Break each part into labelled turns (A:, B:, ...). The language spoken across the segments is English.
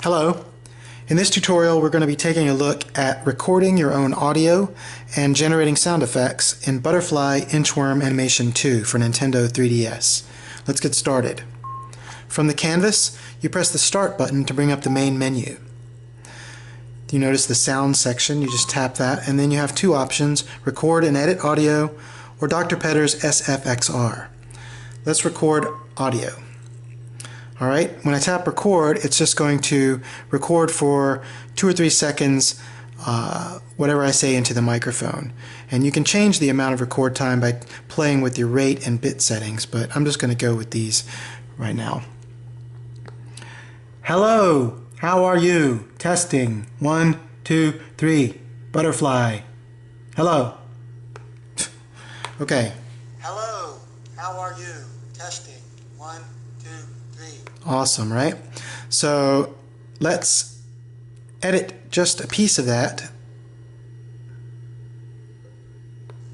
A: Hello. In this tutorial we're going to be taking a look at recording your own audio and generating sound effects in Butterfly Inchworm Animation 2 for Nintendo 3DS. Let's get started. From the canvas, you press the Start button to bring up the main menu. You notice the sound section, you just tap that, and then you have two options, Record and Edit Audio or Dr. Petter's SFXR. Let's record audio. Alright, when I tap record, it's just going to record for 2 or 3 seconds whatever I say into the microphone. And you can change the amount of record time by playing with your rate and bit settings, but I'm just going to go with these right now. Hello, how are you? Testing. 1, 2, 3. Butterfly. Hello. Okay.
B: Hello, how are you? Testing. 1, 2, 3.
A: Awesome, right? So let's edit just a piece of that.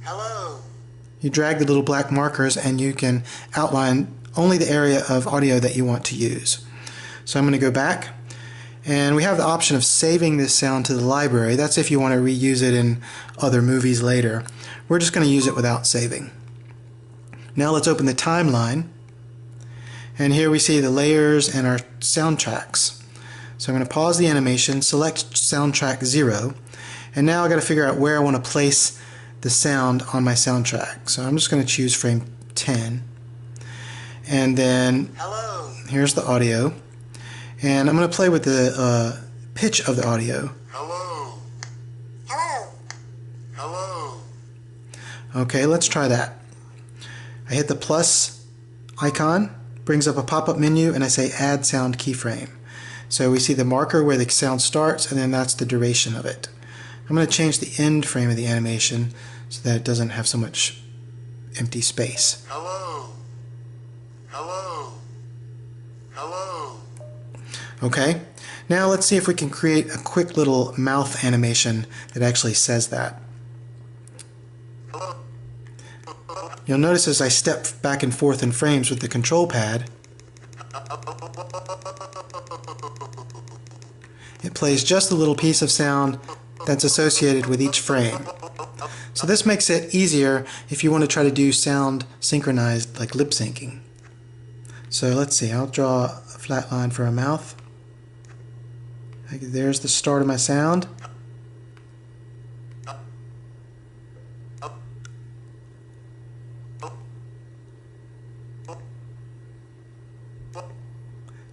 B: Hello.
A: You drag the little black markers and you can outline only the area of audio that you want to use. So I'm going to go back, and we have the option of saving this sound to the library. That's if you want to reuse it in other movies later. We're just going to use it without saving. Now let's open the timeline. And here we see the layers and our soundtracks. So I'm going to pause the animation, select soundtrack 0, and now I've got to figure out where I want to place the sound on my soundtrack. So I'm just going to choose frame 10. And then
B: Hello.
A: Here's the audio. And I'm going to play with the pitch of the audio.
B: Hello. Hello. Hello.
A: Okay, let's try that. I hit the plus icon, brings up a pop-up menu, and I say Add Sound Keyframe. So we see the marker where the sound starts, and then that's the duration of it. I'm going to change the end frame of the animation so that it doesn't have so much empty space.
B: Hello. Hello. Hello.
A: Okay, now let's see if we can create a quick little mouth animation that actually says that.
B: Hello.
A: You'll notice as I step back and forth in frames with the control pad, it plays just a little piece of sound that's associated with each frame. So this makes it easier if you want to try to do sound synchronized, like lip syncing. So let's see, I'll draw a flat line for a mouth. There's the start of my sound.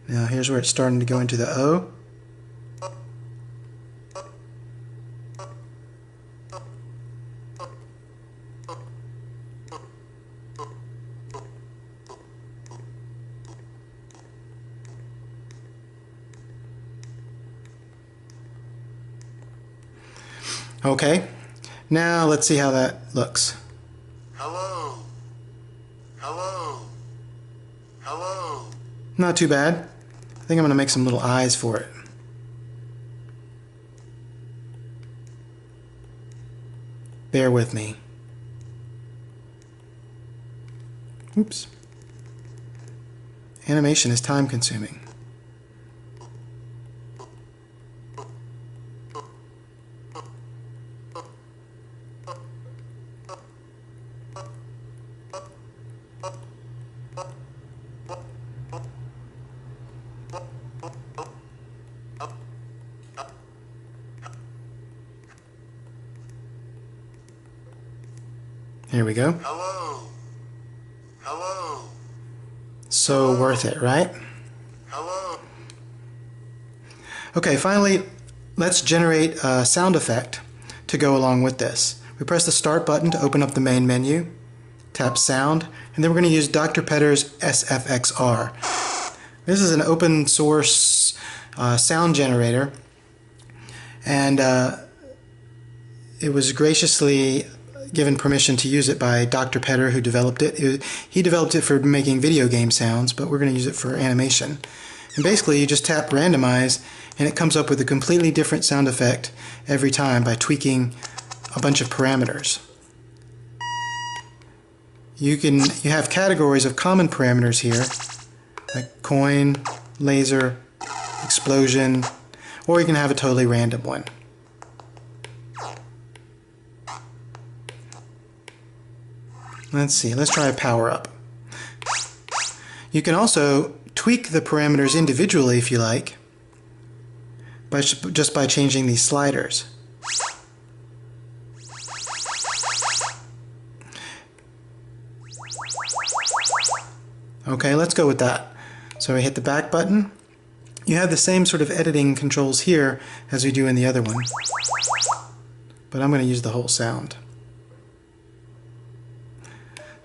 A: Now here's where it's starting to go into the O. Okay, now let's see how that looks.
B: Hello. Hello. Hello.
A: Not too bad. I think I'm going to make some little eyes for it. Bear with me. Oops. Animation is time consuming. Here we go.
B: Hello. Hello.
A: So worth it, right?
B: Hello.
A: Okay, finally, let's generate a sound effect to go along with this. We press the Start button to open up the main menu, tap Sound, and then we're going to use Dr. Petter's SFXR. This is an open source sound generator, and it was graciously given permission to use it by Dr. Petter, who developed it. He developed it for making video game sounds, but we're going to use it for animation. And basically you just tap randomize and it comes up with a completely different sound effect every time by tweaking a bunch of parameters. You have categories of common parameters here, like coin, laser, explosion, or you can have a totally random one. Let's see, let's try a power up. You can also tweak the parameters individually if you like, just by changing these sliders. Okay, let's go with that. So we hit the back button. You have the same sort of editing controls here as we do in the other one, but I'm going to use the whole sound.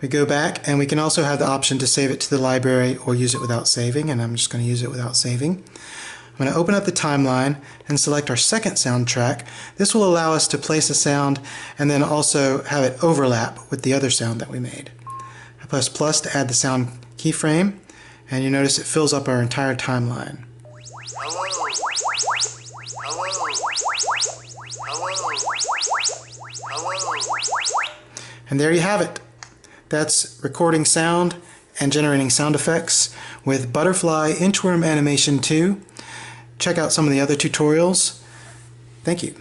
A: We go back, and we can also have the option to save it to the library or use it without saving, and I'm just going to use it without saving. I'm going to open up the timeline and select our second soundtrack. This will allow us to place a sound and then also have it overlap with the other sound that we made. I press plus to add the sound keyframe, and you notice it fills up our entire timeline.
B: Hello.
A: And there you have it. That's recording sound and generating sound effects with Butterfly Inchworm Animation 2. Check out some of the other tutorials. Thank you.